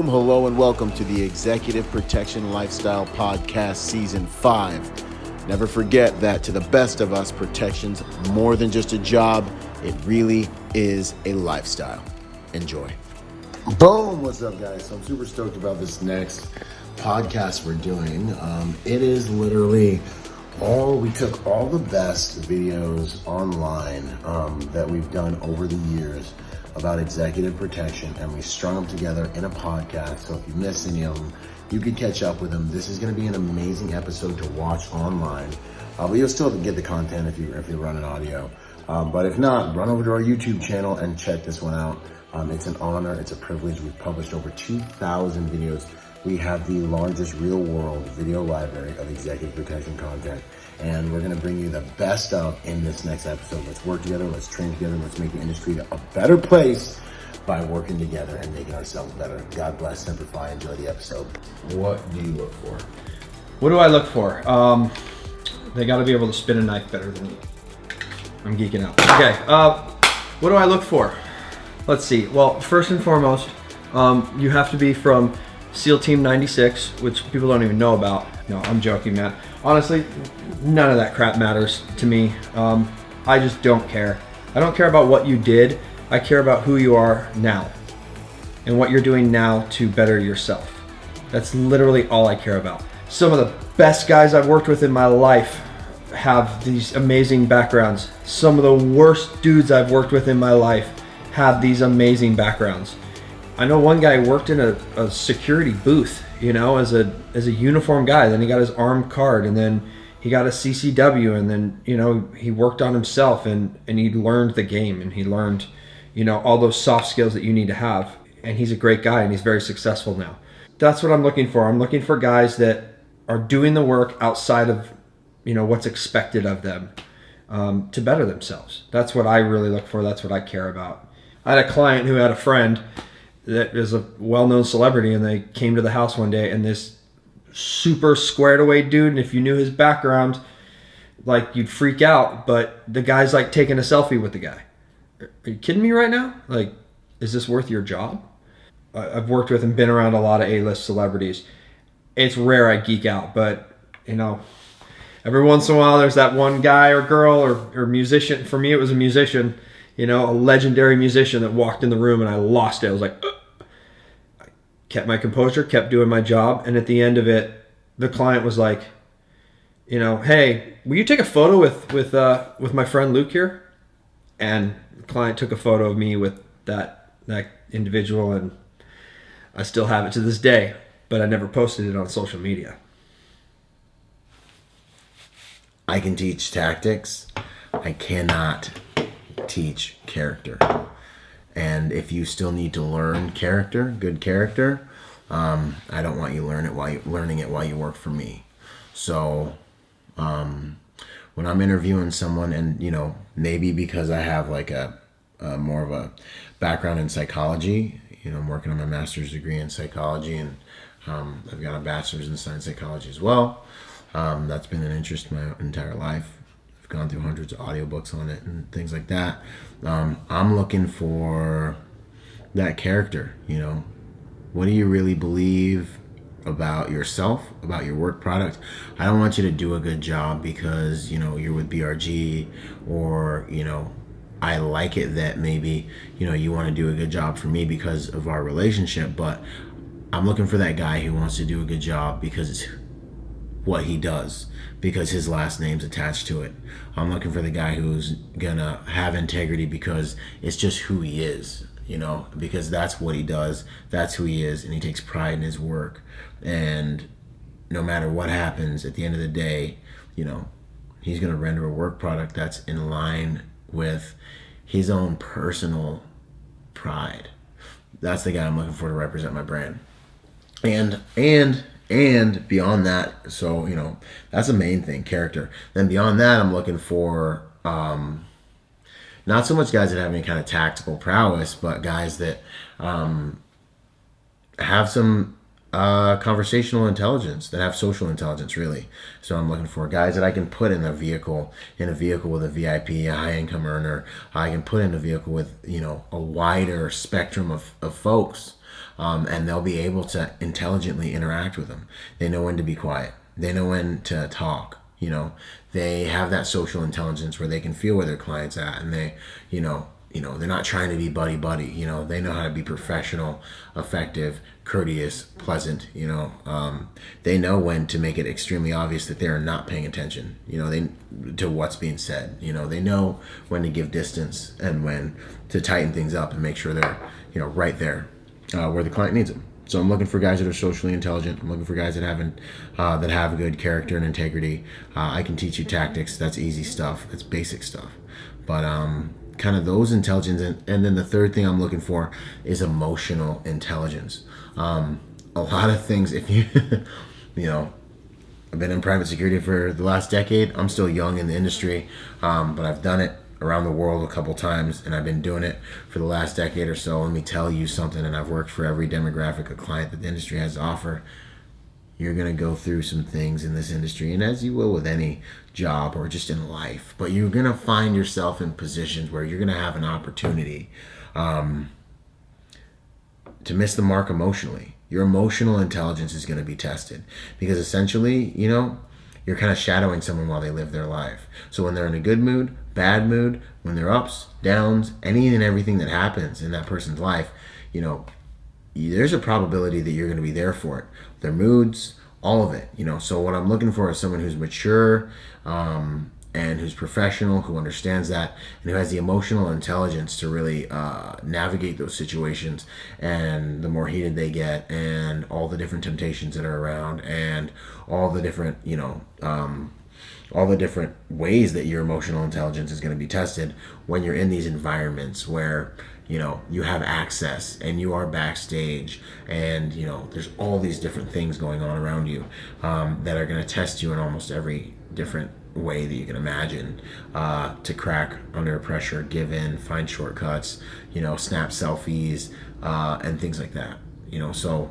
Boom, hello and welcome to the Executive Protection Lifestyle Podcast Season 5. Never forget that to the best of us, protection's more than just a job. It really is a lifestyle. Enjoy. Boom, what's up guys? So I'm super stoked about this next podcast we're doing. It is literally we took all the best videos online that we've done over the years about executive protection, and we strung them together in a podcast. So if you missed any of them, you could catch up with them. This is going to be an amazing episode to watch online, but you'll still get the content if you run an audio. But if not, run over to our YouTube channel and check this one out. It's an honor, it's a privilege. We've published over 2,000 videos. We have the largest real-world video library of executive protection content, and we're going to bring you the best of in this next episode. Let's work together, let's train together, let's make the industry a better place by working together and making ourselves better. God bless, simplify, enjoy the episode. What do you look for? What do I look for? They got to be able to spin a knife better than me. I'm geeking out. Okay, what do I look for? Let's see. Well, first and foremost, you have to be from SEAL Team 96, which people don't even know about. No, I'm joking, man. Honestly, none of that crap matters to me. I just don't care. I don't care about what you did. I care about who you are now and what you're doing now to better yourself. That's literally all I care about. Some of the best guys I've worked with in my life have these amazing backgrounds. Some of the worst dudes I've worked with in my life have these amazing backgrounds. I know one guy worked in a security booth, as a uniform guy. Then he got his armed card, and then he got a CCW, and then, he worked on himself and he learned the game, and he learned, all those soft skills that you need to have. And he's a great guy, and he's very successful now. That's what I'm looking for. I'm looking for guys that are doing the work outside of, what's expected of them, to better themselves. That's what I really look for. That's what I care about. I had a client who had a friend that is a well-known celebrity, and they came to the house one day, and this super squared away dude, and if you knew his background, like, you'd freak out, but the guy's like taking a selfie with the guy. Are you kidding me right now? Like, is this worth your job? I've worked with and been around a lot of A-list celebrities. It's rare I geek out, but every once in a while there's that one guy or girl or musician. For me, it was a musician, a legendary musician that walked in the room, and I lost it. I was like, I kept my composure, kept doing my job, and at the end of it, the client was like, hey, will you take a photo with my friend Luke here? And the client took a photo of me with that individual, and I still have it to this day, but I never posted it on social media. I can teach tactics. I cannot teach character. And if you still need to learn good character, I don't want you learning it while you work for me. So when I'm interviewing someone, and maybe because I have like a more of a background in psychology, I'm working on my master's degree in psychology, and I've got a bachelor's in science psychology as well. That's been an interest my entire life. I've gone through hundreds of audiobooks on it and things like that. I'm looking for that character. What do you really believe about yourself, about your work product? I don't want you to do a good job because you're with BRG, or I like it that maybe you want to do a good job for me because of our relationship, but I'm looking for that guy who wants to do a good job because it's what he does, because his last name's attached to it. I'm looking for the guy who's gonna have integrity because it's just who he is, because that's what he does, that's who he is, and he takes pride in his work. And no matter what happens, at the end of the day, he's gonna render a work product that's in line with his own personal pride. That's the guy I'm looking for to represent my brand. And beyond that, so, that's the main thing, character. Then beyond that, I'm looking for not so much guys that have any kind of tactical prowess, but guys that have some conversational intelligence, that have social intelligence, really. So I'm looking for guys that I can put in a vehicle with a VIP, a high income earner. I can put in a vehicle with, a wider spectrum of folks. and they'll be able to intelligently interact with them. They know when to be quiet. They know when to talk. They have that social intelligence where they can feel where their client's at, and they, they're not trying to be buddy. They know how to be professional, effective, courteous, pleasant. They know when to make it extremely obvious that they are not paying attention. To what's being said. They know when to give distance and when to tighten things up and make sure they're, right there where the client needs them. So I'm looking for guys that are socially intelligent. I'm looking for guys that have good character and integrity. I can teach you tactics. That's easy stuff. That's basic stuff. But kind of those intelligence, and then the third thing I'm looking for is emotional intelligence. A lot of things, if you, I've been in private security for the last decade. I'm still young in the industry, but I've done it around the world a couple times, and I've been doing it for the last decade or so. Let me tell you something, and I've worked for every demographic of client that the industry has to offer. You're going to go through some things in this industry, and as you will with any job or just in life, but you're going to find yourself in positions where you're going to have an opportunity to miss the mark emotionally. Your emotional intelligence is going to be tested because essentially, you're kind of shadowing someone while they live their life. So when they're in a good mood, bad mood, when they're ups, downs, any and everything that happens in that person's life, there's a probability that you're going to be there for it. Their moods, all of it, So what I'm looking for is someone who's mature, and who's professional, who understands that, and who has the emotional intelligence to really navigate those situations, and the more heated they get, and all the different temptations that are around, and all the different, all the different ways that your emotional intelligence is going to be tested when you're in these environments where, you have access and you are backstage, and, there's all these different things going on around you that are going to test you in almost every different way that you can imagine, to crack under pressure, give in, find shortcuts, snap selfies, and things like that. So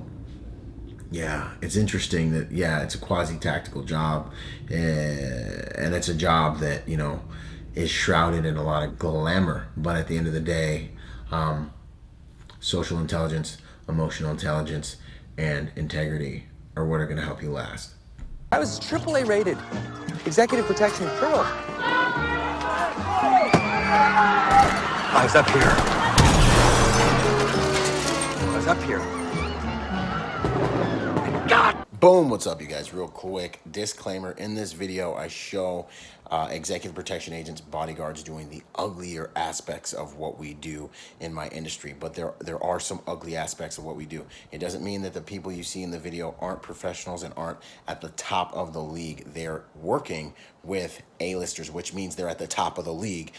yeah, it's interesting that, it's a quasi-tactical job, and it's a job that, is shrouded in a lot of glamour, but at the end of the day, social intelligence, emotional intelligence, and integrity are what are going to help you last. I was AAA rated. Executive Protection Pearl. Eyes up here. Eyes up here. God! Boom, what's up, you guys? Real quick disclaimer. In this video, I show executive protection agents, bodyguards doing the uglier aspects of what we do in my industry. But there are some ugly aspects of what we do. It doesn't mean that the people you see in the video aren't professionals and aren't at the top of the league. They're working with A-listers, which means they're at the top of the league.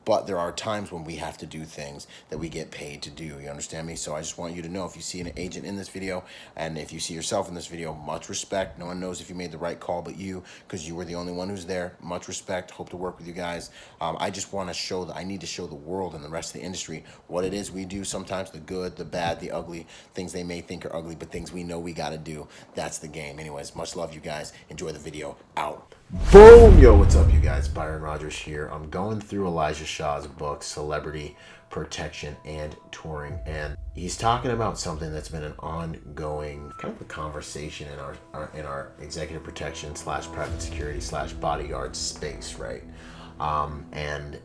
But there are times when we have to do things that we get paid to do. You understand me? So I just want you to know, if you see an agent in this video, and if you see yourself in this video, much respect. No one knows if you made the right call but you, because you were the only one who's there. Much respect. Hope to work with you guys. I just want to show that I need to show the world and the rest of the industry what it is we do. Sometimes the good, the bad, the ugly, things they may think are ugly, but things we know we got to do. That's the game. Anyways, much love, you guys. Enjoy the video. Out. Boom! Yo, what's up, you guys? Byron Rodgers here. I'm going through Elijah Shah's book, Celebrity Protection and Touring, and he's talking about something that's been an ongoing kind of a conversation in our executive protection / private security / bodyguard space, right? And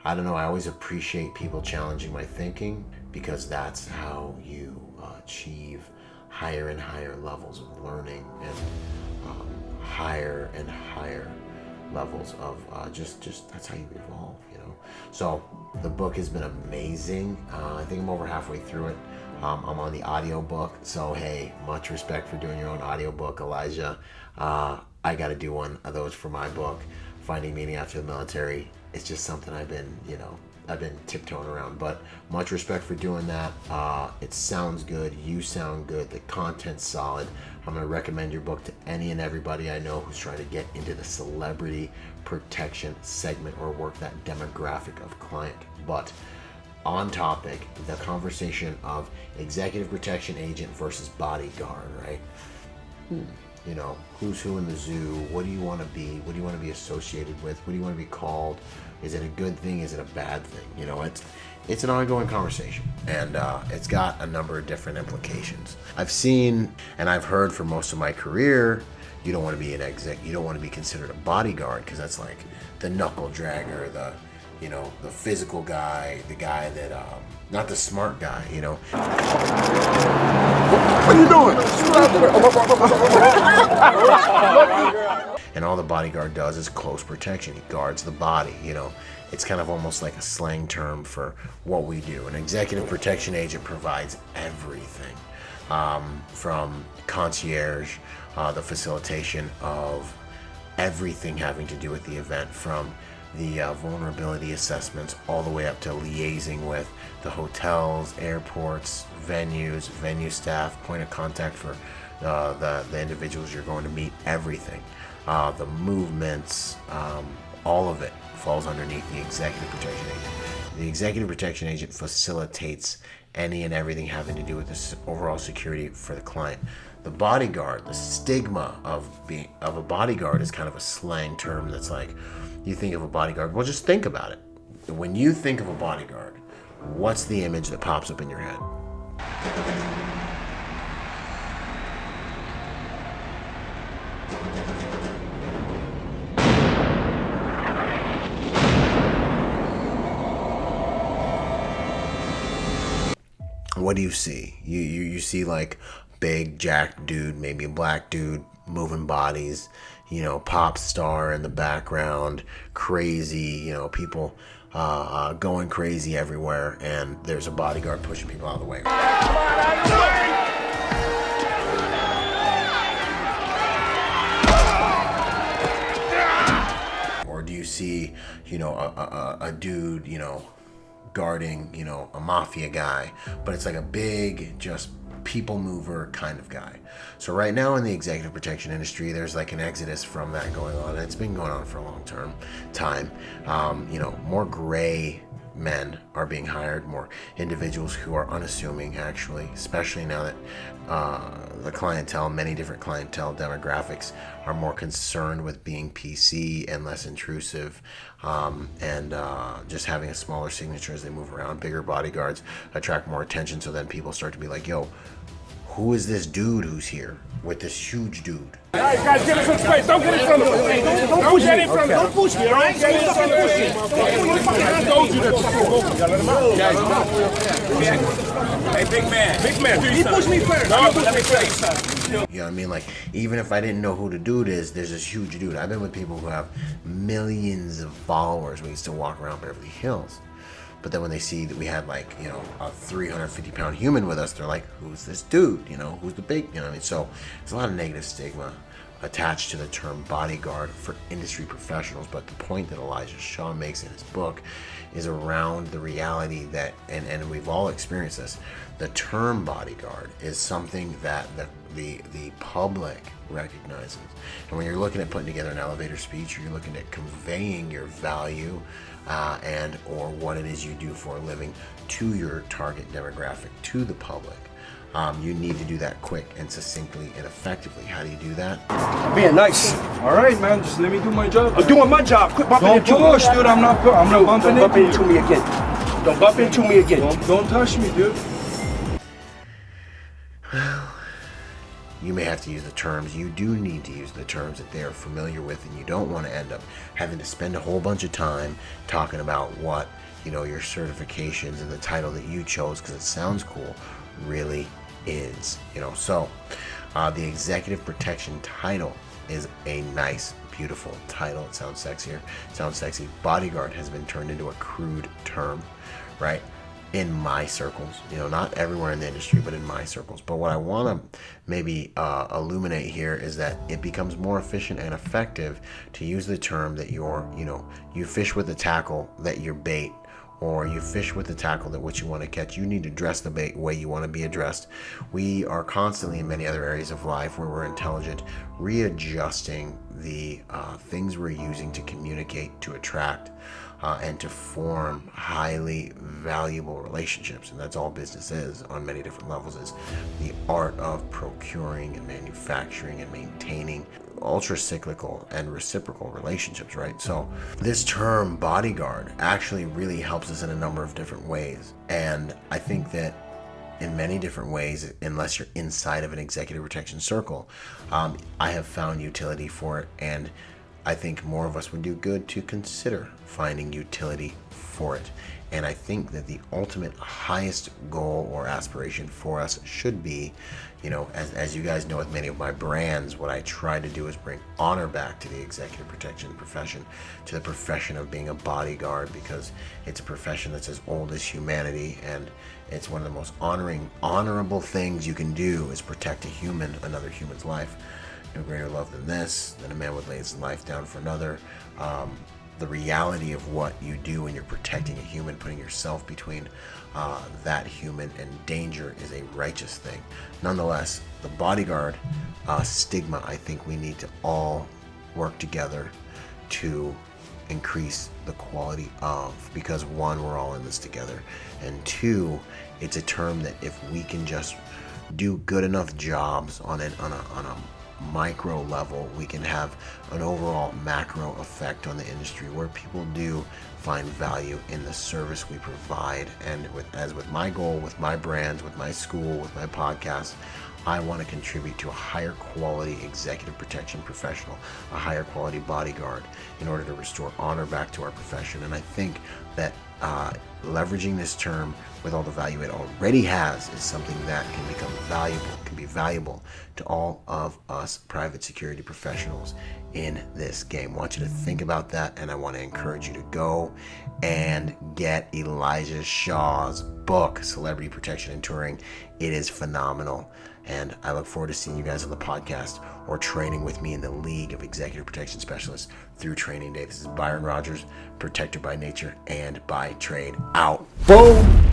I don't know, I always appreciate people challenging my thinking, because that's how you achieve higher and higher levels of learning, and higher and higher levels of just that's how you evolve, So the book has been amazing. I think I'm over halfway through it. I'm on the audio book, so hey, much respect for doing your own audio book, Elijah. I got to do one of those for my book, Finding Meaning After the Military. It's just something I've been tiptoeing around, but much respect for doing that. It sounds good. You sound good. The content's solid. I'm going to recommend your book to any and everybody I know who's trying to get into the celebrity protection segment or work that demographic of client. But on topic, the conversation of executive protection agent versus bodyguard, right? Who's who in the zoo? What do you want to be? What do you want to be associated with? What do you want to be called? Is it a good thing? Is it a bad thing? it's an ongoing conversation, and it's got a number of different implications. I've seen and I've heard for most of my career, you don't want to be an exec, you don't want to be considered a bodyguard, because that's like the knuckle dragger, the physical guy, the guy that not the smart guy, What are you doing? And all the bodyguard does is close protection. He guards the body, It's kind of almost like a slang term for what we do. An executive protection agent provides everything, from concierge, the facilitation of everything having to do with the event, from the vulnerability assessments all the way up to liaising with the hotels, airports, venues, venue staff, point of contact for the individuals you're going to meet, everything. The movements, all of it falls underneath the executive protection agent. The executive protection agent facilitates any and everything having to do with this overall security for the client. The bodyguard, the stigma of a bodyguard is kind of a slang term that's like, you think of a bodyguard, well, just think about it. When you think of a bodyguard, what's the image that pops up in your head? What do you see? You see like big jacked dude, maybe a black dude, moving bodies, pop star in the background, crazy, people going crazy everywhere, and there's a bodyguard pushing people out of the way. Or do you see, a dude, guarding, a mafia guy, but it's like a big, just people mover kind of guy. So right now in the executive protection industry, there's like an exodus from that going on, and it's been going on for a long time. More gray men are being hired, more individuals who are unassuming, actually, especially now that the clientele, many different clientele demographics, are more concerned with being PC and less intrusive, and just having a smaller signature as they move around. Bigger bodyguards attract more attention, so then people start to be like, yo, who is this dude who's here with this huge dude? All right, guys, get us some space. Don't get in front of us. Don't push me. Don't push me, all right? Get in front of us. I told you that. Hey, big man. Big man. He pushed me first. No, let me tell you something. You know what I mean? Like, even if I didn't know who the dude is, there's this huge dude. I've been with people who have millions of followers. We used to walk around Beverly Hills. But then when they see that we had like, a 350-pound human with us, they're like, who's this dude? Who's the big, what I mean? So there's a lot of negative stigma attached to the term bodyguard for industry professionals. But the point that Elijah Shaw makes in his book is around the reality that, and we've all experienced this, the term bodyguard is something that the public recognizes. And when you're looking at putting together an elevator speech, or you're looking at conveying your value and or what it is you do for a living to your target demographic, to the public, you need to do that quick and succinctly and effectively. How do you do that? Being nice. All right, man. Just let me do my job. I'm doing my job. Quit bumping into me. Don't push, dude. I'm not bumping Don't bump into me again. Don't bump into me again. Don't touch me, dude. You may have to use the terms. You do need to use the terms that they are familiar with, and you don't want to end up having to spend a whole bunch of time talking about what, your certifications and the title that you chose because it sounds cool really is. So the executive protection title is a nice, beautiful title. It sounds sexier. It sounds sexy. Bodyguard has been turned into a crude term, right? In my circles, not everywhere in the industry, but in my circles. But what I want to maybe illuminate here is that it becomes more efficient and effective to use the term that you fish with the tackle that you're bait, or you fish with the tackle that what you want to catch. You need to dress the bait the way you want to be addressed. We are constantly in many other areas of life where we're intelligent, readjusting the things we're using to communicate, to attract, and to form highly valuable relationships. And that's all business is on many different levels, is the art of procuring and manufacturing and maintaining ultra cyclical and reciprocal relationships, right? So this term bodyguard actually really helps us in a number of different ways. And I think that in many different ways, unless you're inside of an executive protection circle, I have found utility for it, and I think more of us would do good to consider finding utility for it. And I think that the ultimate highest goal or aspiration for us should be, you know, as you guys know, with many of my brands, what I try to do is bring honor back to the executive protection profession, to the profession of being a bodyguard, because it's a profession that's as old as humanity, and it's one of the most honorable things you can do is protect a human, another human's life. No greater love than this, than a man would lay his life down for another. The reality of what you do when you're protecting a human, putting yourself between that human and danger, is a righteous thing. Nonetheless, the bodyguard stigma, I think we need to all work together to increase the quality of, because one, we're all in this together, and two, it's a term that if we can just do good enough jobs on a micro level, we can have an overall macro effect on the industry where people do find value in the service we provide. And with my goal, with my brands, with my school, with my podcast, I want to contribute to a higher quality executive protection professional, a higher quality bodyguard, in order to restore honor back to our profession. And I think that leveraging this term with all the value it already has is something that can become valuable, can be valuable to all of us private security professionals in this game. I want you to think about that, and I want to encourage you to go and get Elijah Shaw's book, Celebrity Protection and Touring. It is phenomenal, and I look forward to seeing you guys on the podcast or training with me in the League of Executive Protection Specialists through Training Day. This is Byron Rodgers, protector by nature and by trade. Out. Boom!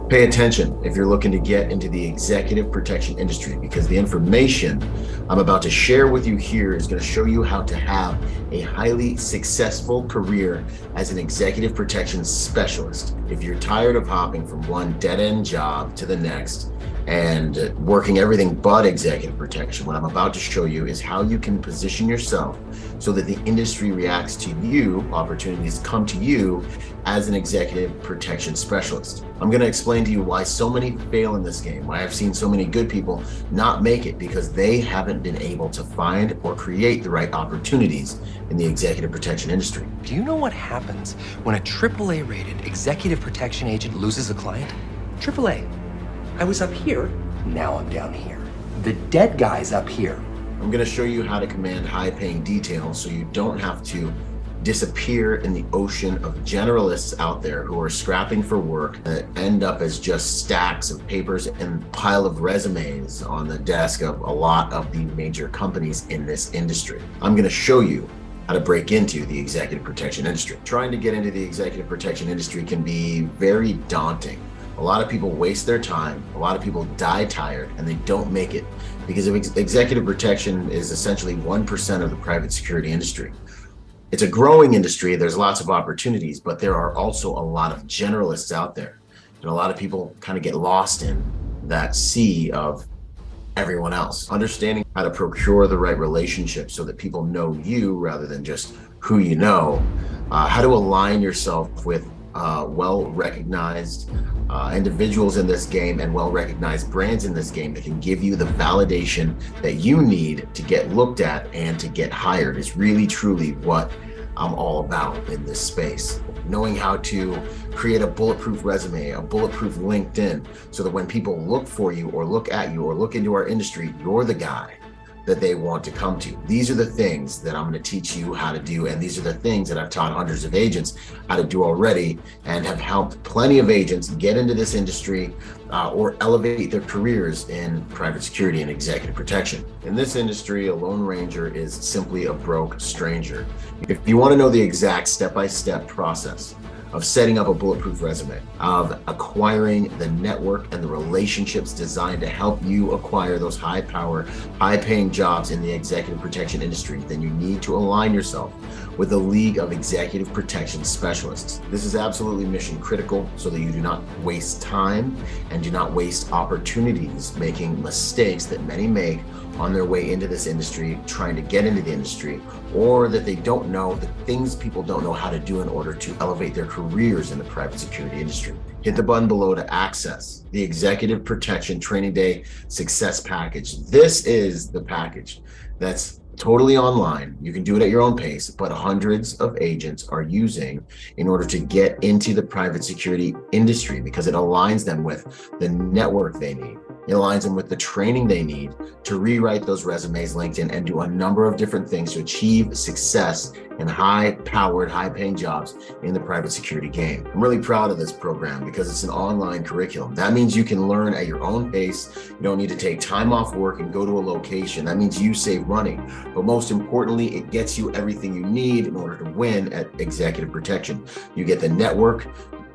Pay attention if you're looking to get into the executive protection industry, because the information I'm about to share with you here is going to show you how to have a highly successful career as an executive protection specialist. If you're tired of hopping from one dead-end job to the next and working everything but executive protection, what I'm about to show you is how you can position yourself so that the industry reacts to you, opportunities come to you as an executive protection specialist. I'm going to explain to you why so many fail in this game, why I've seen so many good people not make it because they haven't been able to find or create the right opportunities in the executive protection industry. Do you know what happens when a AAA rated executive protection agent loses a client? AAA. I was up here, now I'm down here. The dead guy's up here. I'm going to show you how to command high-paying details so you don't have to disappear in the ocean of generalists out there who are scrapping for work that end up as just stacks of papers and pile of resumes on the desk of a lot of the major companies in this industry. I'm going to show you how to break into the executive protection industry. Trying to get into the executive protection industry can be very daunting. A lot of people waste their time, a lot of people die tired, and they don't make it because of executive protection is essentially 1% of the private security industry. It's a growing industry, there's lots of opportunities, but there are also a lot of generalists out there. And a lot of people kind of get lost in that sea of everyone else. Understanding how to procure the right relationships so that people know you rather than just who you know, how to align yourself with well-recognized individuals in this game and well-recognized brands in this game that can give you the validation that you need to get looked at and to get hired is really truly what I'm all about in this space. Knowing how to create a bulletproof resume, a bulletproof LinkedIn, so that when people look for you or look at you or look into our industry, you're the guy that they want to come to. These are the things that I'm going to teach you how to do. And these are the things that I've taught hundreds of agents how to do already and have helped plenty of agents get into this industry or elevate their careers in private security and executive protection. In this industry, a Lone Ranger is simply a broke stranger. If you want to know the exact step-by-step process of setting up a bulletproof resume, of acquiring the network and the relationships designed to help you acquire those high-power, high-paying jobs in the executive protection industry, then you need to align yourself with the League of Executive Protection Specialists. This is absolutely mission critical so that you do not waste time and do not waste opportunities making mistakes that many make on their way into this industry, trying to get into the industry, or that they don't know the things people don't know how to do in order to elevate their careers in the private security industry. Hit the button below to access the Executive Protection Training Day Success Package. This is the package that's totally online. You can do it at your own pace, but hundreds of agents are using in order to get into the private security industry because it aligns them with the network they need. It aligns them with the training they need to rewrite those resumes, LinkedIn, and do a number of different things to achieve success in high-powered, high-paying jobs in the private security game. I'm really proud of this program because it's an online curriculum. That means you can learn at your own pace. You don't need to take time off work and go to a location. That means you save money. But most importantly, it gets you everything you need in order to win at executive protection. You get the network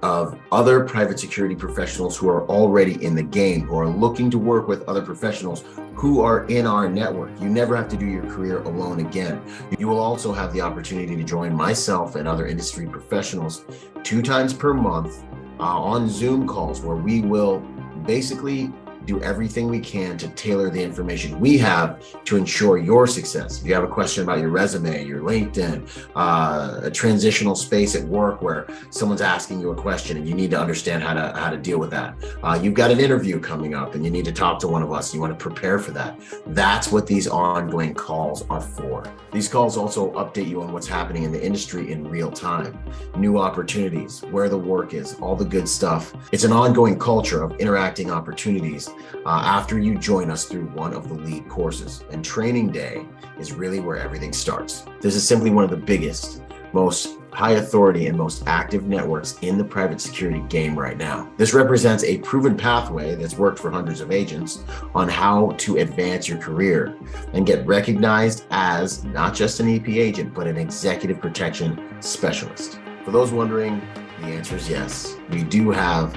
of other private security professionals who are already in the game, who are looking to work with other professionals who are in our network. You never have to do your career alone again. You will also have the opportunity to join myself and other industry professionals 2 times per month on Zoom calls, where we will basically do everything we can to tailor the information we have to ensure your success. If you have a question about your resume, your LinkedIn, a transitional space at work where someone's asking you a question and you need to understand how to deal with that. You've got an interview coming up and you need to talk to one of us. You want to prepare for that. That's what these ongoing calls are for. These calls also update you on what's happening in the industry in real time, new opportunities, where the work is, all the good stuff. It's an ongoing culture of interacting opportunities after you join us through one of the lead courses. And training day is really where everything starts. This is simply one of the biggest, most high authority and most active networks in the private security game right now. This represents a proven pathway that's worked for hundreds of agents on how to advance your career and get recognized as not just an EP agent, but an executive protection specialist. For those wondering, the answer is yes. We do have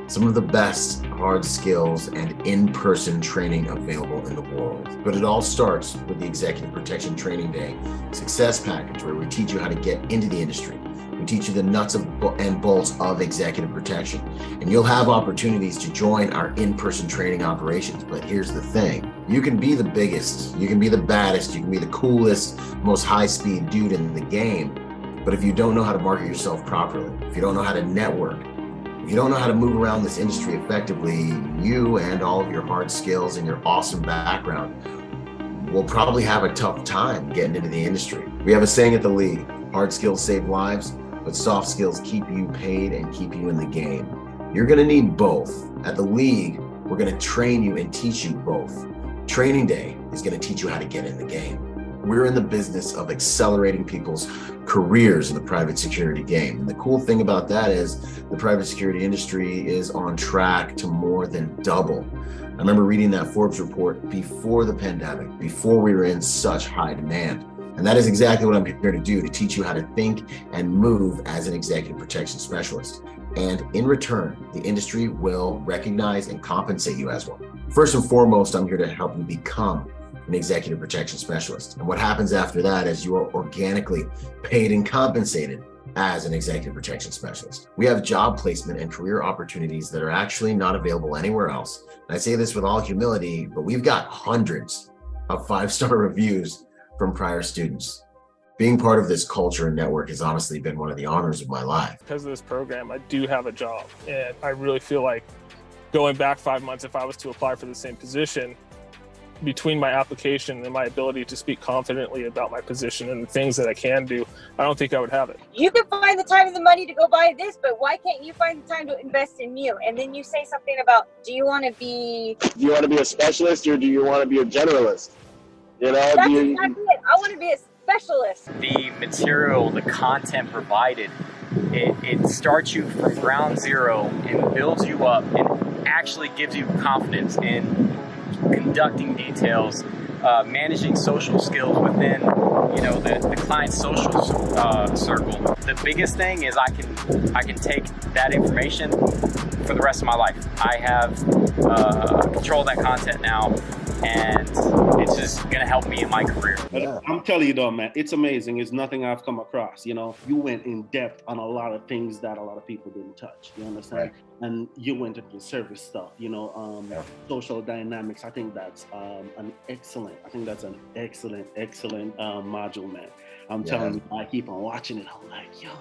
some of the best hard skills and in-person training available in the world. But it all starts with the Executive Protection Training Day Success Package, where we teach you how to get into the industry. We teach you the nuts and bolts of executive protection. And you'll have opportunities to join our in-person training operations. But here's the thing. You can be the biggest, you can be the baddest, you can be the coolest, most high-speed dude in the game. But if you don't know how to market yourself properly, if you don't know how to network, if you don't know how to move around this industry effectively, you and all of your hard skills and your awesome background will probably have a tough time getting into the industry. We have a saying at the League, hard skills save lives, but soft skills keep you paid and keep you in the game. You're gonna need both. At the League, we're gonna train you and teach you both. Training Day is gonna teach you how to get in the game. We're in the business of accelerating people's careers in the private security game. And the cool thing about that is the private security industry is on track to more than double. I remember reading that Forbes report before the pandemic, before we were in such high demand. And that is exactly what I'm here to do, to teach you how to think and move as an executive protection specialist. And in return, the industry will recognize and compensate you as one. First and foremost, I'm here to help you become an executive protection specialist. And what happens after that is you are organically paid and compensated as an executive protection specialist. We have job placement and career opportunities that are actually not available anywhere else. And I say this with all humility, but we've got hundreds of 5-star reviews from prior students. Being part of this culture and network has honestly been one of the honors of my life. Because of this program, I do have a job, and I really feel like going back 5 months, if I was to apply for the same position, between my application and my ability to speak confidently about my position and the things that I can do, I don't think I would have it. You can find the time and the money to go buy this, but why can't you find the time to invest in you? And then you say something about, do you want to be a specialist or do you want to be a generalist? You know, that's exactly it. I want to be a specialist. The material, the content provided, it starts you from ground zero and builds you up and actually gives you confidence in conducting details, managing social skills within, the client's social circle. The biggest thing is I can take that information for the rest of my life. I have control of that content now, and it's just gonna help me in my career. I'm telling you though, man, it's amazing. It's nothing I've come across. You know, you went in depth on a lot of things that a lot of people didn't touch. You understand? Right. And you went into the service stuff. You know, social dynamics. I think that's an excellent module, man. I'm telling you, I keep on watching it. I'm like, yo,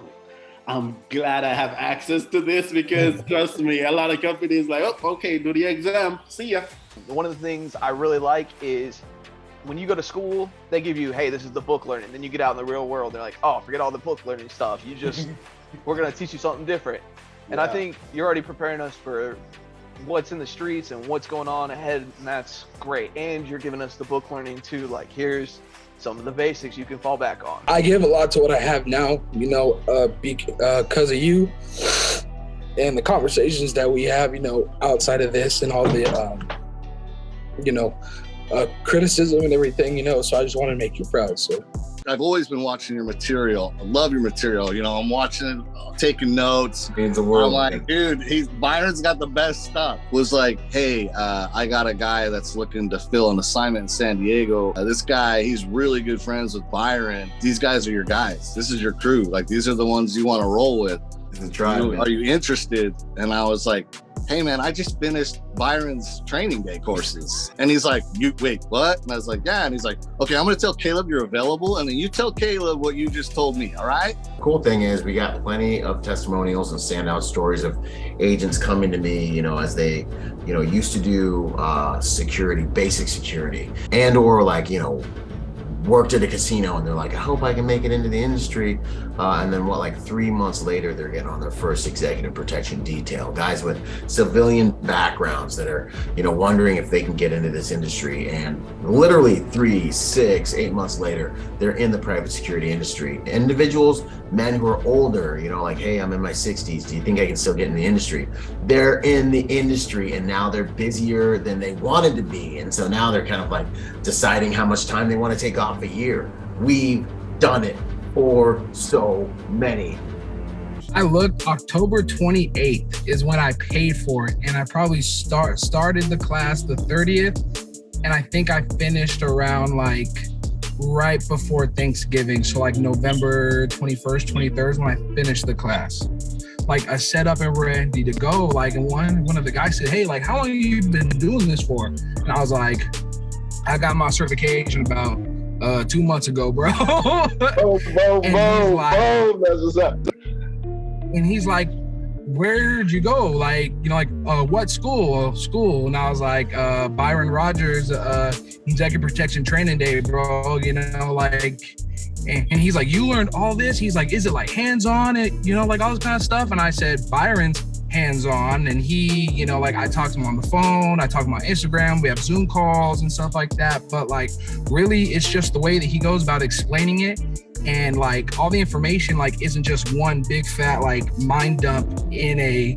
I'm glad I have access to this because trust me, a lot of companies like, oh, okay, do the exam, see ya. One of the things I really like is when you go to school, they give you, hey, this is the book learning. Then you get out in the real world, they're like, oh, forget all the book learning stuff. You just, we're gonna teach you something different. And I think you're already preparing us for what's in the streets and what's going on ahead, and that's great. And you're giving us the book learning too, like here's some of the basics you can fall back on. I give a lot to what I have now, you know, because of you and the conversations that we have, you know, outside of this and all the, you know, criticism and everything, you know, so I just want to make you proud. So I've always been watching your material. I love your material. You know, I'm watching it, taking notes. Means the world. I'm like, dude, Byron's got the best stuff. Was like, hey, I got a guy that's looking to fill an assignment in San Diego. This guy, he's really good friends with Byron. These guys are your guys. This is your crew. Like, these are the ones you want to roll with. Are you interested? And I was like, hey man, I just finished Byron's training day courses. And he's like, wait, what? And I was like, yeah. And he's like, okay, I'm gonna tell Caleb you're available, and then you tell Caleb what you just told me, all right? Cool thing is we got plenty of testimonials and standout stories of agents coming to me, you know, as they, you know, used to do security, basic security, and or like, you know, worked at a casino and they're like, I hope I can make it into the industry. And then like 3 months later, they're getting on their first executive protection detail. Guys with civilian backgrounds that are, you know, wondering if they can get into this industry. And literally 3, 6, 8 months later, they're in the private security industry. Individuals, men who are older, you know, like, hey, I'm in my 60s. Do you think I can still get in the industry? They're in the industry and now they're busier than they wanted to be. And so now they're kind of like deciding how much time they want to take off a year. We've done it for so many. I looked, October 28th is when I paid for it. And I probably started the class the 30th. And I think I finished around like right before Thanksgiving. So like November 21st, 23rd is when I finished the class. Like I set up and ready to go. Like, and one of the guys said, hey, like, how long have you been doing this for? And I was like, I got my certification about 2 months ago, bro. That's what's up. And he's like, where'd you go? Like, you know, like, what school? And I was like, Byron Rodgers, Executive Protection Training Day, bro. You know, like, and he's like, you learned all this? He's like, is it like hands-on? You know, like all this kind of stuff. And I said, Byron's hands-on. And he, you know, like I talked to him on the phone, I talked to him on Instagram, we have Zoom calls and stuff like that. But like, really, it's just the way that he goes about explaining it. And like all the information, like, isn't just one big fat, like, mind dump in a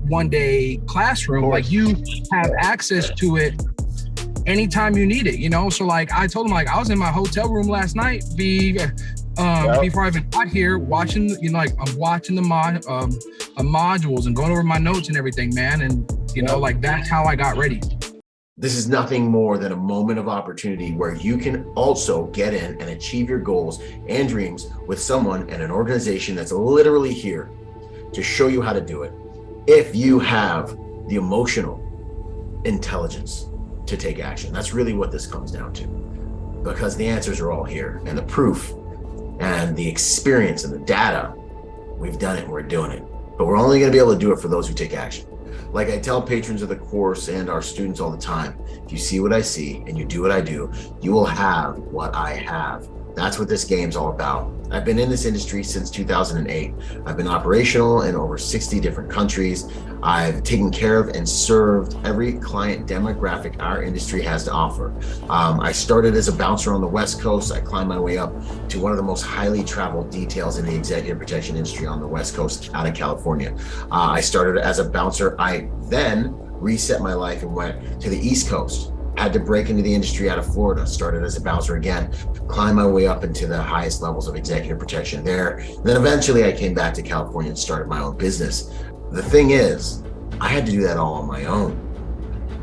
one-day classroom. Like, you have access to it anytime you need it, you know? So like, I told him, like, I was in my hotel room last night before I even got here, watching, you know, like, I'm watching the modules and going over my notes and everything, man. And, you know, like, that's how I got ready. This is nothing more than a moment of opportunity where you can also get in and achieve your goals and dreams with someone and an organization that's literally here to show you how to do it. If you have the emotional intelligence to take action, that's really what this comes down to, because the answers are all here, and the proof and the experience and the data, we've done it and we're doing it. But we're only going to be able to do it for those who take action. Like I tell patrons of the course and our students all the time, if you see what I see and you do what I do, you will have what I have. That's what this game's all about. I've been in this industry since 2008. I've been operational in over 60 different countries. I've taken care of and served every client demographic our industry has to offer. I started as a bouncer on the West Coast. I climbed my way up to one of the most highly traveled details in the executive protection industry on the West Coast out of California. I started as a bouncer. I then reset my life and went to the East Coast. Had to break into the industry out of Florida, started as a bouncer again, climbed my way up into the highest levels of executive protection there. And then eventually I came back to California and started my own business. The thing is, I had to do that all on my own.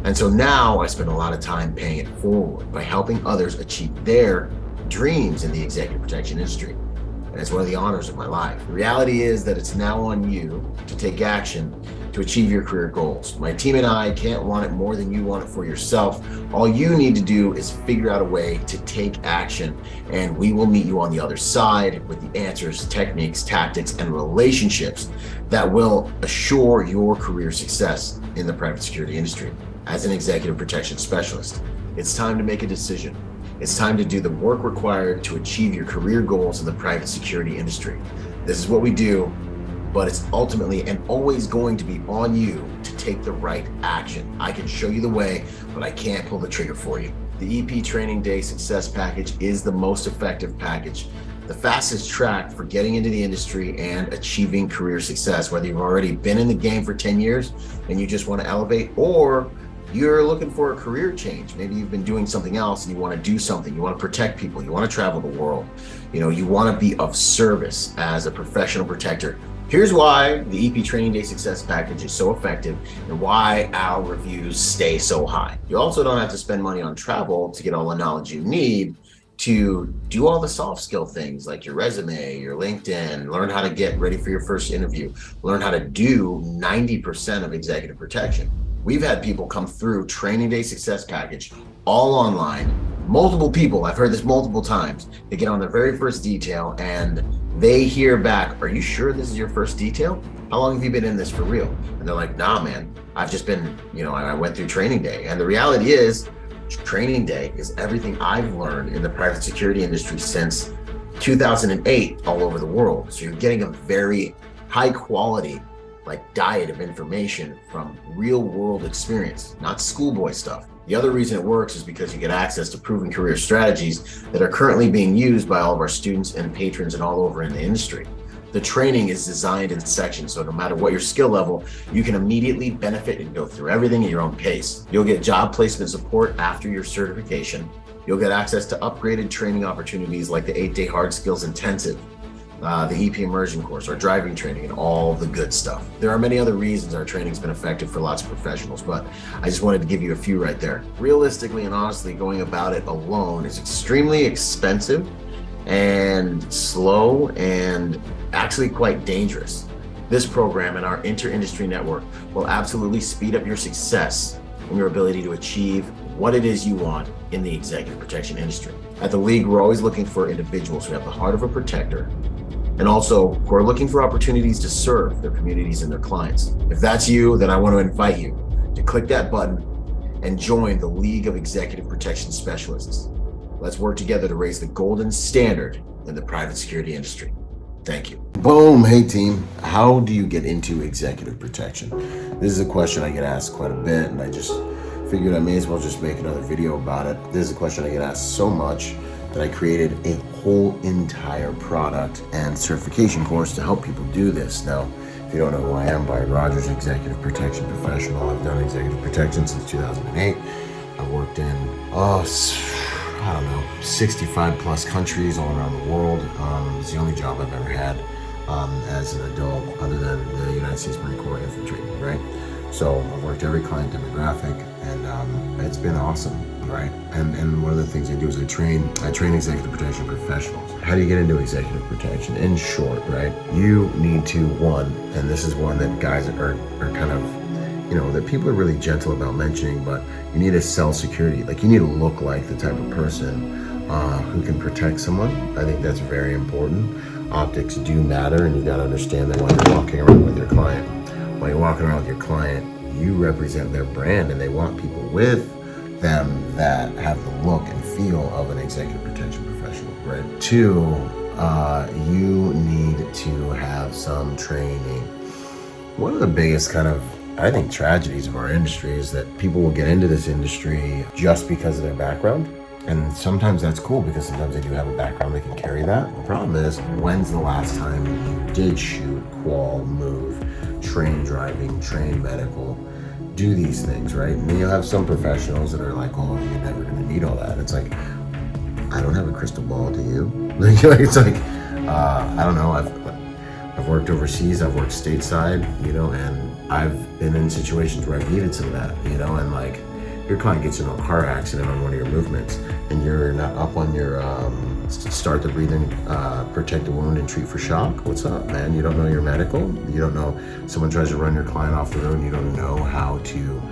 And so now I spend a lot of time paying it forward by helping others achieve their dreams in the executive protection industry. And it's one of the honors of my life. The reality is that it's now on you to take action to achieve your career goals. My team and I can't want it more than you want it for yourself. All you need to do is figure out a way to take action, and we will meet you on the other side with the answers, techniques, tactics, and relationships that will assure your career success in the private security industry. As an executive protection specialist, it's time to make a decision. It's time to do the work required to achieve your career goals in the private security industry. This is what we do, but it's ultimately and always going to be on you to take the right action. I can show you the way, but I can't pull the trigger for you. The EP Training Day Success Package is the most effective package, the fastest track for getting into the industry and achieving career success, whether you've already been in the game for 10 years and you just want to elevate, or you're looking for a career change. Maybe you've been doing something else and you want to do something. You want to protect people. You want to travel the world. You want to be of service as a professional protector. Here's why the EP Training Day Success Package is so effective and why our reviews stay so high. You also don't have to spend money on travel to get all the knowledge you need to do all the soft skill things like your resume, your LinkedIn, learn how to get ready for your first interview, learn how to do 90% of executive protection. We've had people come through Training Day Success Package all online. Multiple people, I've heard this multiple times. They get on their very first detail and they hear back, are you sure this is your first detail? How long have you been in this for real? And they're like, nah, man, I've just been, I went through Training Day. And the reality is, Training Day is everything I've learned in the private security industry since 2008 all over the world. So you're getting a very high quality diet of information from real world experience, not schoolboy stuff. The other reason it works is because you get access to proven career strategies that are currently being used by all of our students and patrons and all over in the industry. The training is designed in sections, so no matter what your skill level, you can immediately benefit and go through everything at your own pace. You'll get job placement support after your certification. You'll get access to upgraded training opportunities like the 8-day hard skills intensive, the EP immersion course, our driving training, and all the good stuff. There are many other reasons our training's been effective for lots of professionals, but I just wanted to give you a few right there. Realistically and honestly, going about it alone is extremely expensive and slow and actually quite dangerous. This program and our inter-industry network will absolutely speed up your success and your ability to achieve what it is you want in the executive protection industry. At the League, we're always looking for individuals who have the heart of a protector and also who are looking for opportunities to serve their communities and their clients. If that's you, then I want to invite you to click that button and join the League of Executive Protection Specialists. Let's work together to raise the golden standard in the private security industry. Thank you. Boom. Hey team, how do you get into executive protection? This is a question I get asked quite a bit, and I just figured I may as well just make another video about it. This is a question I get asked so much that I created a whole entire product and certification course to help people do this. Now, if you don't know who I am, Byron Rodgers, executive protection professional. I've done executive protection since 2008. I've worked in, 65 plus countries all around the world. It's the only job I've ever had as an adult other than the United States Marine Corps infantry, right? So I've worked every client demographic, and it's been awesome, right? And one of the things I do is I train executive protection professionals. How do you get into executive protection? In short, right? You need to, one, and this is one that guys are kind of, that people are really gentle about mentioning, but you need to sell security. You need to look like the type of person who can protect someone. I think that's very important. Optics do matter, and you got to understand that while you're walking around with your client. While you're walking around with your client, you represent their brand, and they want people with them that have the look and feel of an executive protection professional, right? Two, you need to have some training. One of the biggest I think tragedies of our industry is that people will get into this industry just because of their background. And sometimes that's cool because sometimes they do have a background that can carry that. The problem is, when's the last time you did shoot, qual, move, train driving, train medical, do these things, right? And then you'll have some professionals that are like, oh, you're never gonna need all that. It's like, I don't have a crystal ball, do you? It's like, I don't know, I've worked overseas, I've worked stateside, and I've been in situations where I've needed some of that, and your client gets into a car accident on one of your movements and you're not up on your start the breathing, protect the wound and treat for shock. What's up, man? You don't know your medical? You don't know, someone tries to run your client off the road and you don't know how to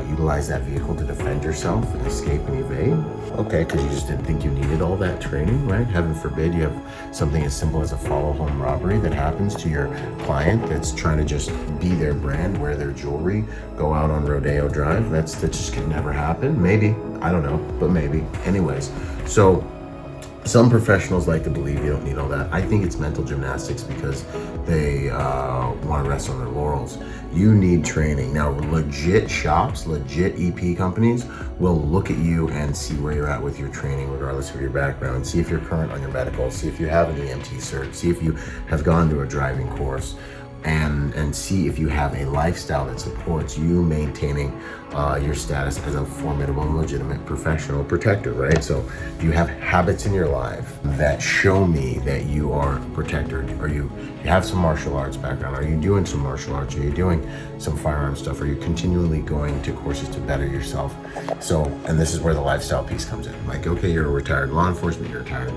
utilize that vehicle to defend yourself and escape and evade? Okay, because you just didn't think you needed all that training, right? Heaven forbid you have something as simple as a follow home robbery that happens to your client that's trying to just be their brand, wear their jewelry, go out on Rodeo Drive. That just could never happen. Maybe, I don't know, but maybe. Anyways, so some professionals like to believe you don't need all that. I think it's mental gymnastics because they want to rest on their laurels. You need training. Now, legit shops, legit EP companies will look at you and see where you're at with your training, regardless of your background. See if you're current on your medical, see if you have an EMT cert, see if you have gone to a driving course, and see if you have a lifestyle that supports you maintaining your status as a formidable and legitimate professional protector, right? So do you have habits in your life that show me that you are a protector? Are you have some martial arts background? Are you doing some martial arts? Are you doing some firearm stuff? Are you continually going to courses to better yourself? So, and this is where the lifestyle piece comes in. Like, okay, you're a retired law enforcement, you're a retired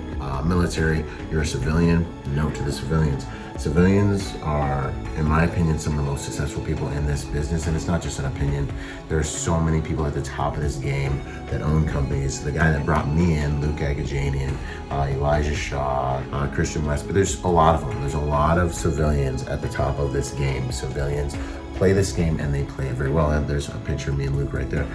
military, you're a civilian. Note to the civilians. Civilians are, in my opinion, some of the most successful people in this business, and it's not just an opinion. There's so many people at the top of this game that own companies. The guy that brought me in, Luke Agajanian, Elijah Shaw, Christian West, but there's a lot of them. There's a lot of civilians at the top of this game. Civilians play this game and they play it very well. And there's a picture of me and Luke right there.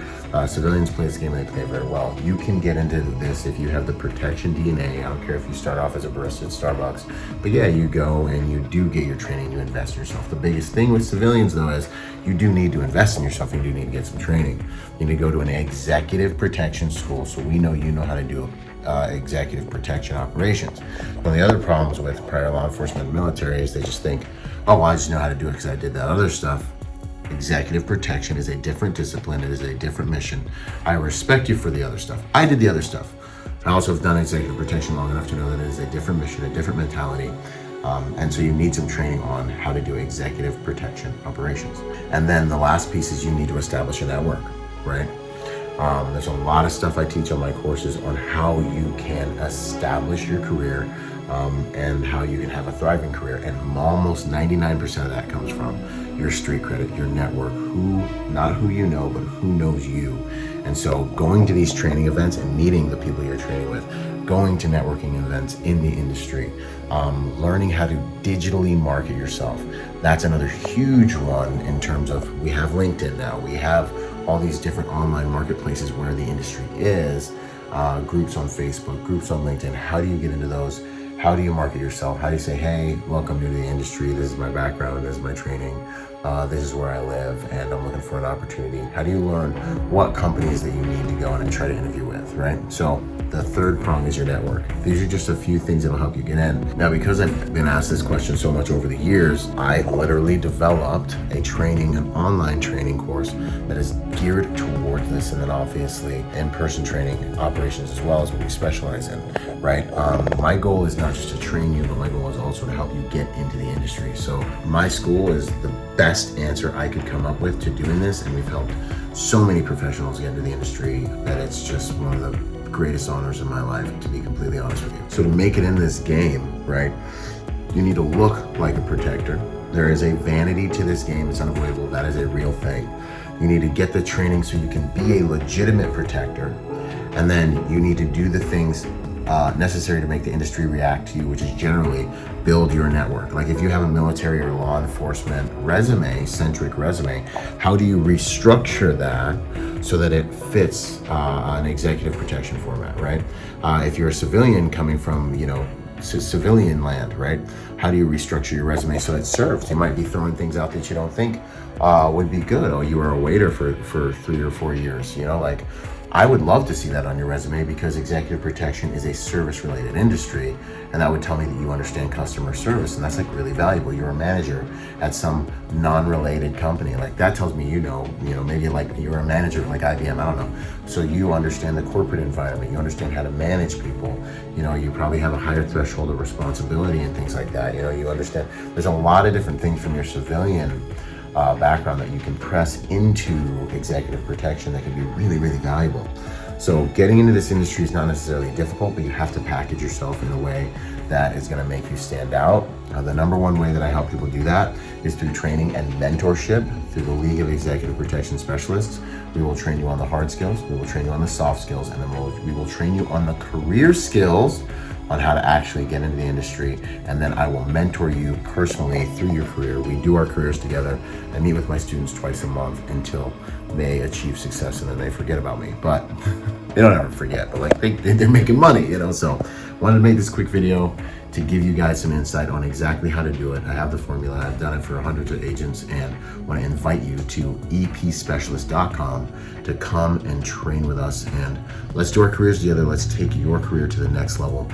Civilians play this game and they play it very well. You can get into this if you have the protection DNA. I don't care if you start off as a barista at Starbucks, but yeah, you go and you do get your training, you invest in yourself. The biggest thing with civilians though is you do need to invest in yourself, you do need to get some training. You need to go to an executive protection school so we know you know how to do executive protection operations. One of the other problems with prior law enforcement and military is they just think, oh, well, I just know how to do it because I did that other stuff. Executive protection is a different discipline. It is a different mission. I respect you for the other stuff. I did the other stuff. I also have done executive protection long enough to know that it is a different mission, a different mentality. And so you need some training on how to do executive protection operations. And then the last piece is you need to establish a network, right? There's a lot of stuff I teach on my courses on how you can establish your career and how you can have a thriving career. And almost 99% of that comes from your street credit, your network, not who you know, but who knows you. And so going to these training events and meeting the people you're training with, going to networking events in the industry, learning how to digitally market yourself. That's another huge one in terms of, we have LinkedIn now, we have all these different online marketplaces where the industry is, groups on Facebook, groups on LinkedIn. How do you get into those? How do you market yourself? How do you say, hey, welcome to the industry. This is my background, this is my training. This is where I live and I'm looking for an opportunity. How do you learn what companies that you need to go in and try to interview with, right? So the third prong is your network. These are just a few things that'll help you get in. Now, because I've been asked this question so much over the years, I literally developed a training, an online training course that is geared towards this, and then obviously in-person training operations as well as what we specialize in, right? My goal is not just to train you, but my goal is also to help you get into the industry. So my school is the best answer I could come up with to doing this, and we've helped so many professionals get into the industry that it's just one of the greatest honors in my life, to be completely honest with you. So to make it in this game, right, you need to look like a protector. There is a vanity to this game. It's unavoidable. That is a real thing. You need to get the training so you can be a legitimate protector, and then you need to do the things necessary to make the industry react to you, which is generally build your network. Like if you have a military or law enforcement centric resume, how do you restructure that so that it fits an executive protection format, right? If you're a civilian coming from, civilian land, right? How do you restructure your resume so it serves? You might be throwing things out that you don't think would be good. Oh, you were a waiter for 3 or 4 years, I would love to see that on your resume, because executive protection is a service-related industry, and that would tell me that you understand customer service, and that's like really valuable. You're a manager at some non-related company. Like that tells me maybe like you're a manager like IBM, I don't know. So you understand the corporate environment, you understand how to manage people, you probably have a higher threshold of responsibility and things like that. You understand there's a lot of different things from your civilian background that you can press into executive protection that can be really, really valuable. So getting into this industry is not necessarily difficult, but you have to package yourself in a way that is going to make you stand out. The number one way that I help people do that is through training and mentorship through the League of Executive Protection Specialists. We will train you on the hard skills, we will train you on the soft skills, and then we will train you on the career skills on how to actually get into the industry. And then I will mentor you personally through your career. We do our careers together. I meet with my students twice a month until they achieve success, and then they forget about me. But they don't ever forget, but like they're making money, you know? So wanted to make this quick video to give you guys some insight on exactly how to do it. I have the formula, I've done it for hundreds of agents, and want to invite you to epspecialist.com to come and train with us. And let's do our careers together. Let's take your career to the next level.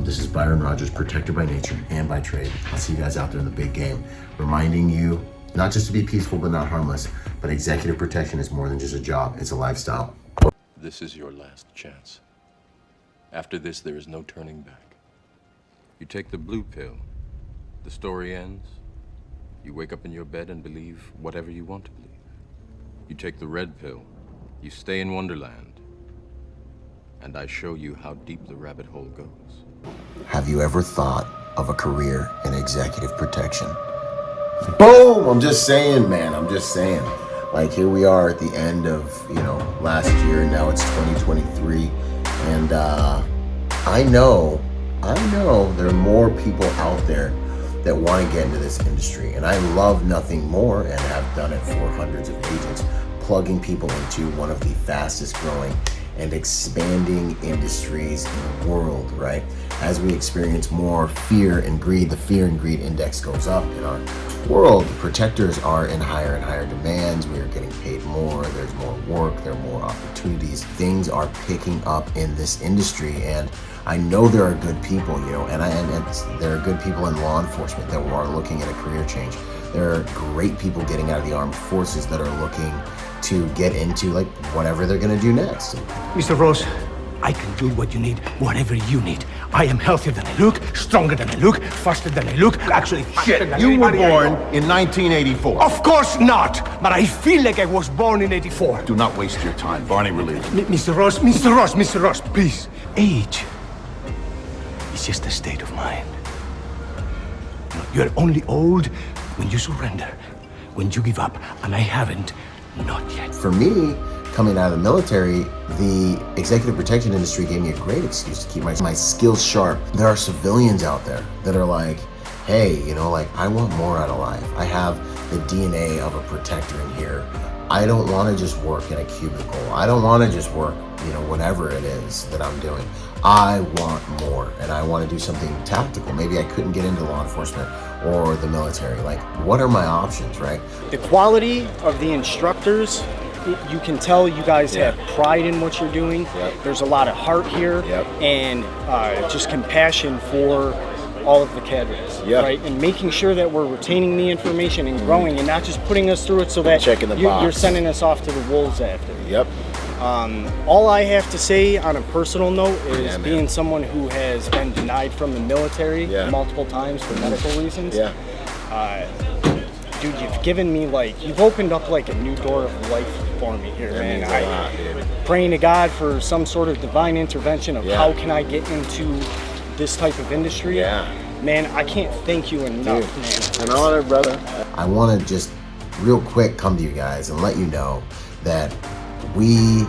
This is Byron Rodgers, protector by nature and by trade. I'll see you guys out there in the big game, reminding you not just to be peaceful but not harmless, but executive protection is more than just a job, it's a lifestyle. This is your last chance. After this, there is no turning back. You take the blue pill, the story ends. You wake up in your bed and believe whatever you want to believe. You take the red pill, you stay in Wonderland, and I show you how deep the rabbit hole goes. Have you ever thought of a career in executive protection? Boom! I'm just saying, man, I'm just saying. Like, here we are at the end of, last year, and now it's 2023, and I know there are more people out there that want to get into this industry, and I love nothing more, and have done it for hundreds of agents, plugging people into one of the fastest growing and expanding industries in the world, right? As we experience more fear and greed, the fear and greed index goes up in our world. Protectors are in higher and higher demands. We are getting paid more. There's more work. There are more opportunities. Things are picking up in this industry, and I know there are good people, and there are good people in law enforcement that are looking at a career change. There are great people getting out of the armed forces that are looking to get into like whatever they're gonna do next. Mr. Ross, I can do what you need, whatever you need. I am healthier than I look, stronger than I look, faster than I look, actually faster than You were anybody I born know. in 1984. Of course not, but I feel like I was born in 84. Do not waste your time. Barney relieved. Mr. Ross, please. Age is just a state of mind. You're only old when you surrender, when you give up, and I haven't, not yet. For me, coming out of the military, the executive protection industry gave me a great excuse to keep my skills sharp. There are civilians out there that are like, hey, I want more out of life. I have the DNA of a protector in here. I don't want to just work in a cubicle. I don't want to just work, whatever it is that I'm doing. I want more, and I want to do something tactical. Maybe I couldn't get into law enforcement or the military. Like, what are my options, right? The quality of the instructors, you can tell you guys have pride in what you're doing. There's a lot of heart here, and just compassion for all of the cadres, right? And making sure that we're retaining the information and growing, and not just putting us through it so that you're sending us off to the wolves after. All I have to say on a personal note is being someone who has been denied from the military multiple times for medical reasons. Dude, you've given me you've opened up a new door of life for me here, man. I'm praying to God for some sort of divine intervention of how can I get into this type of industry. Man, I can't thank you enough, man. An honor, brother. I want to just real quick come to you guys and let you know that we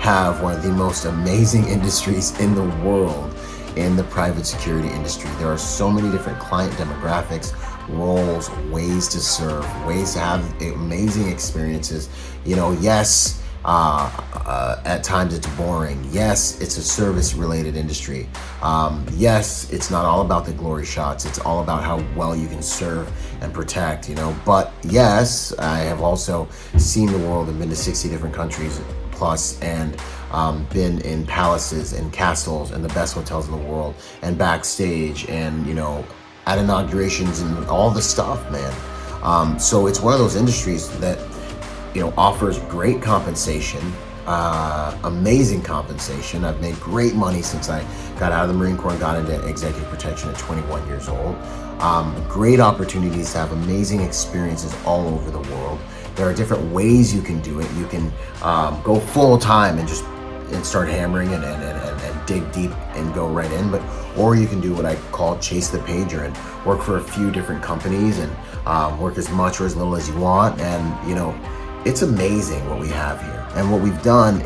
have one of the most amazing industries in the world in the private security industry. There are so many different client demographics, roles, ways to serve, ways to have amazing experiences. Yes, at times it's boring. Yes, it's a service-related industry. Yes, it's not all about the glory shots. It's all about how well you can serve and protect, But yes, I have also seen the world and been to 60 different countries plus, and been in palaces and castles and the best hotels in the world, and backstage, and at inaugurations and all the stuff, man. So it's one of those industries that offers great compensation, amazing compensation. I've made great money since I got out of the Marine Corps and got into executive protection at 21 years old. Great opportunities to have amazing experiences all over the world. There are different ways you can do it. You can go full time and just start hammering and dig deep and go right in, or you can do what I call chase the pager and work for a few different companies and work as much or as little as you want. And you know, it's amazing what we have here. And what we've done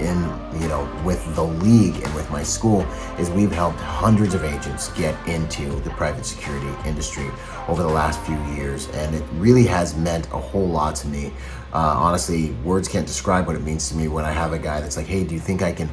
with the league and with my school is we've helped hundreds of agents get into the private security industry over the last few years, and it really has meant a whole lot to me. Honestly, words can't describe what it means to me when I have a guy that's like, hey, do you think I can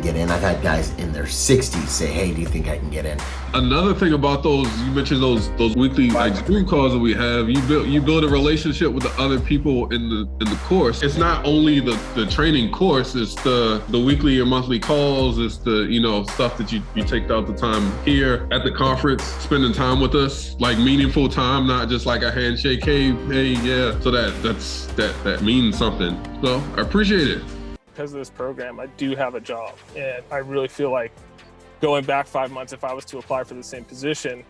get in? I've had guys in their 60s say, hey, do you think I can get in? Another thing about those, you mentioned those weekly Zoom calls that we have, you build a relationship with the other people in the course. It's not only the training course, it's the weekly or monthly calls, it's the stuff that you take out the time here at the conference, spending time with us, like meaningful time, not just like a handshake, hey, yeah. So that means something. So I appreciate it. Because of this program, I do have a job, and I really feel like going back 5 months, if I was to apply for the same position,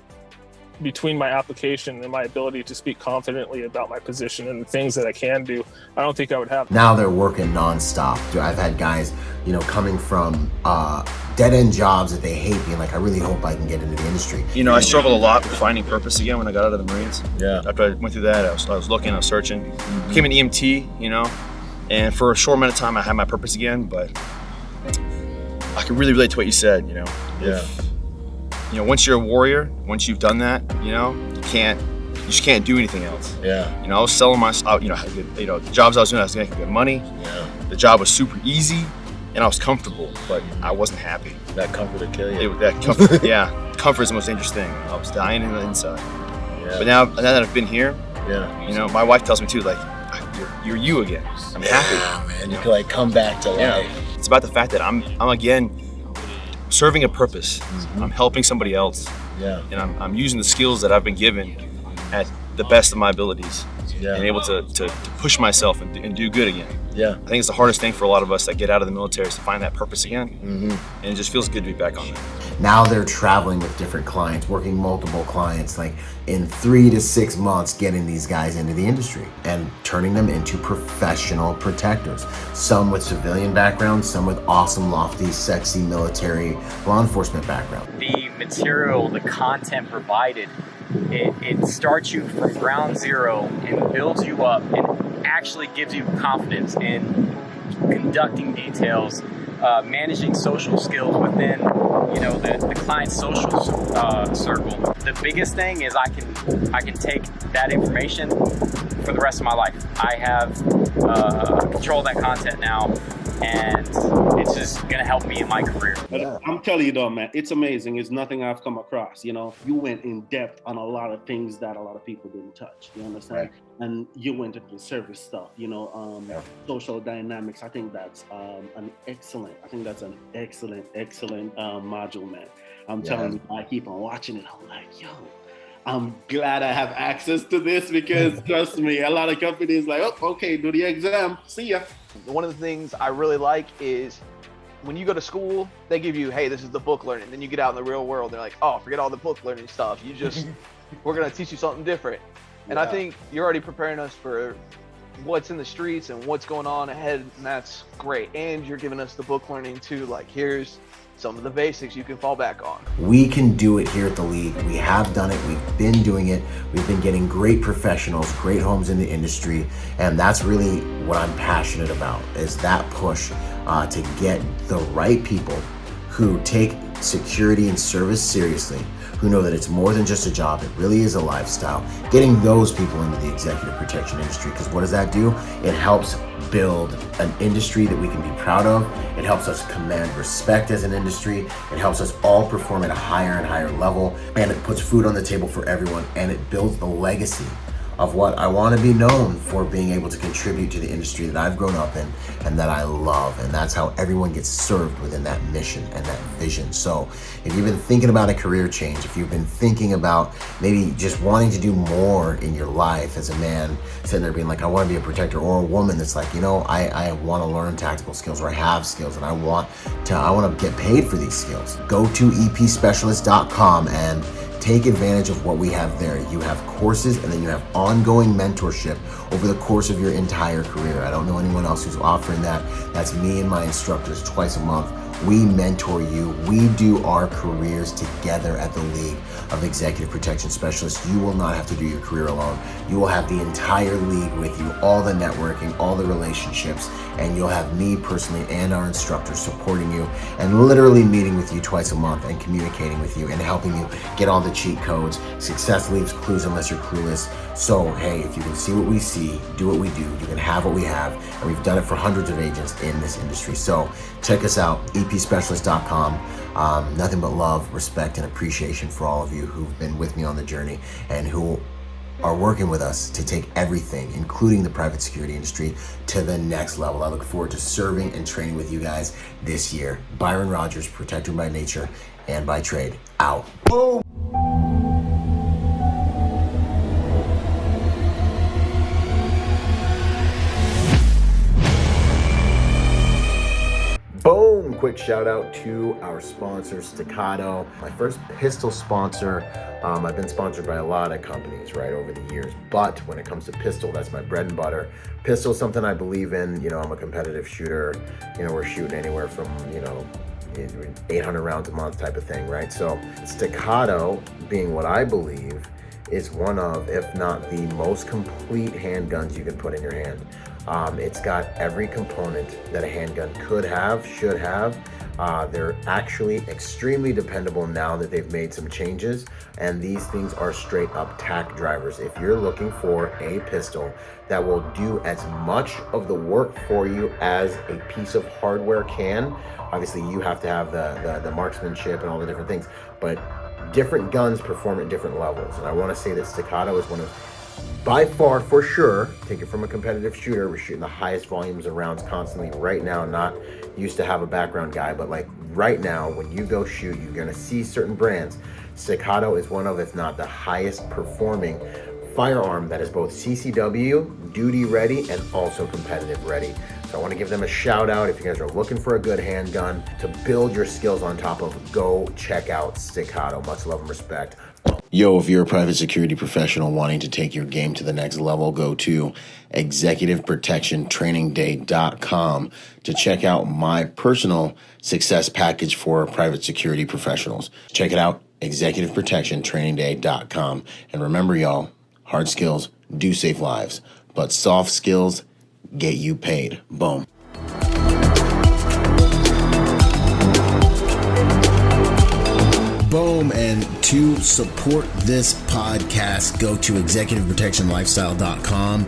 between my application and my ability to speak confidently about my position and the things that I can do, I don't think I would have. Now they're working nonstop. I've had guys, coming from dead-end jobs that they hate, being like, I really hope I can get into the industry. I struggled a lot with finding purpose again when I got out of the Marines. Yeah. After I went through that, I was looking, I was searching. Became an EMT, and for a short amount of time, I had my purpose again, but I can really relate to what you said, Yeah. Once you're a warrior, once you've done that, you just can't do anything else. Yeah. I was selling myself, the jobs I was doing, I was making good money. Yeah. The job was super easy, and I was comfortable, but I wasn't happy. That comfort would kill you. That comfort, yeah. Comfort is the most dangerous thing. I was dying on the inside. Yeah. But now that I've been here, my wife tells me too, like, you're you again. I'm happy. Yeah, man. You can like come back to life. It's about the fact that I'm again serving a purpose. Mm-hmm. I'm helping somebody else. Yeah. And I'm using the skills that I've been given at the best of my abilities. Yeah. And able to push myself and do good again. Yeah. I think it's the hardest thing for a lot of us that get out of the military is to find that purpose again. Mm-hmm. And it just feels good to be back on it. Now they're traveling with different clients, working multiple clients, like in 3 to 6 months, getting these guys into the industry and turning them into professional protectors. Some with civilian backgrounds, some with awesome, lofty, sexy military law enforcement background. The material, the content provided, it starts you from ground zero and builds you up and actually gives you confidence in conducting details, managing social skills within the client's social circle. The biggest thing is I can take that information for the rest of my life. I have control of that content now, and it's just gonna help me in my career. I'm telling you though, man, it's amazing. It's nothing I've come across. You went in depth on a lot of things that a lot of people didn't touch. You understand? Right. And you went into the service stuff. Social dynamics. I think that's an excellent module, man. I'm telling you, I keep on watching it. I'm like, yo, I'm glad I have access to this because trust me, a lot of companies like, oh, okay, do the exam, see ya. One of the things I really like is when you go to school, they give you, hey, this is the book learning. Then you get out in the real world, they're like, oh, forget all the book learning stuff. We're gonna teach you something different. And I think you're already preparing us for what's in the streets and what's going on ahead, and that's great. And you're giving us the book learning too, like here's some of the basics you can fall back on. We can do it here at the league. We have done it. We've been doing it. We've been getting great professionals, great homes in the industry. And that's really what I'm passionate about, is that push to get the right people who take security and service seriously, who know that it's more than just a job, it really is a lifestyle. Getting those people into the executive protection industry, because what does that do? It helps build an industry that we can be proud of. It helps us command respect as an industry. It helps us all perform at a higher and higher level, and it puts food on the table for everyone, and it builds the legacy of what I want to be known for, being able to contribute to the industry that I've grown up in and that I love. And that's how everyone gets served within that mission and that vision. So if you've been thinking about a career change, if you've been thinking about maybe just wanting to do more in your life as a man, sitting there being like, I want to be a protector, or a woman that's like, you know, I want to learn tactical skills, or I have skills and I want to get paid for these skills, go to epspecialist.com and take advantage of what we have there. You have courses, and then you have ongoing mentorship over the course of your entire career. I don't know anyone else who's offering that. That's me and my instructors twice a month. We mentor you. We do our careers together at the League of Executive Protection Specialists. You will not have to do your career alone. You will have the entire league with you, all the networking, all the relationships, and you'll have me personally and our instructors supporting you and literally meeting with you twice a month and communicating with you and helping you get all the cheat codes. Success leaves clues unless you're clueless. So, hey, if you can see what we see, do what we do, you can have what we have, and we've done it for hundreds of agents in this industry. So check us out, epspecialist.com. Nothing but love, respect, and appreciation for all of you who've been with me on the journey and who are working with us to take everything, including the private security industry, to the next level. I look forward to serving and training with you guys this year. Byron Rodgers, protector by nature and by trade, out. Boom! Boom! Quick shout out to our sponsor, Staccato. My first pistol sponsor. I've been sponsored by a lot of companies, right, over the years. But when it comes to pistol, that's my bread and butter. Pistol is something I believe in. You know, I'm a competitive shooter. You know, we're shooting anywhere from, 800 rounds a month type of thing, right? So Staccato, being what I believe, is one of, if not the most complete handguns you can put in your hand. It's got every component that a handgun could have, should have. They're actually extremely dependable now that they've made some changes, and these things are straight up tack drivers. If you're looking for a pistol that will do as much of the work for you as a piece of hardware can, obviously you have to have the marksmanship and all the different things, but different guns perform at different levels. And I want to say that Staccato is one of, by far, for sure, take it from a competitive shooter, we're shooting the highest volumes of rounds constantly right now. Not used to have a background guy, but like right now, when you go shoot, you're gonna see certain brands. Staccato is one of, if not the highest performing firearm that is both CCW, duty ready, and also competitive ready. So I want to give them a shout out. If you guys are looking for a good handgun to build your skills on top of, go check out Staccato. Much love and respect. Yo, if you're a private security professional wanting to take your game to the next level, go to executiveprotectiontrainingday.com to check out my personal success package for private security professionals. Check it out, executiveprotectiontrainingday.com. And remember, y'all, hard skills do save lives, but soft skills get you paid. Boom. Boom. And to support this podcast, go to executiveprotectionlifestyle.com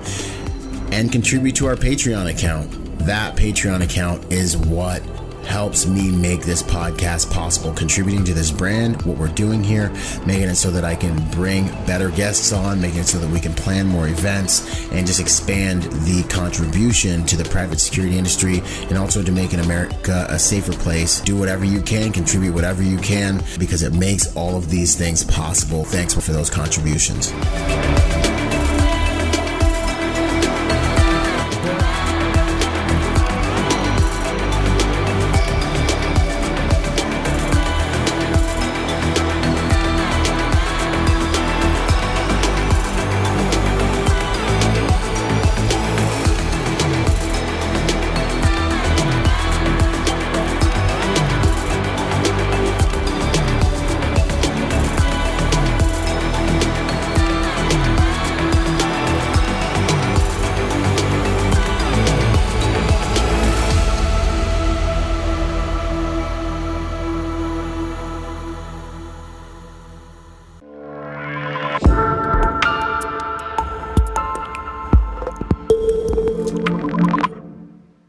and contribute to our Patreon account. That Patreon account is what helps me make this podcast possible, contributing to this brand, what we're doing here, making it so that I can bring better guests on, making it so that we can plan more events and just expand the contribution to the private security industry, and also to making America a safer place. Do whatever you can, contribute whatever you can, because it makes all of these things possible. Thanks for those contributions.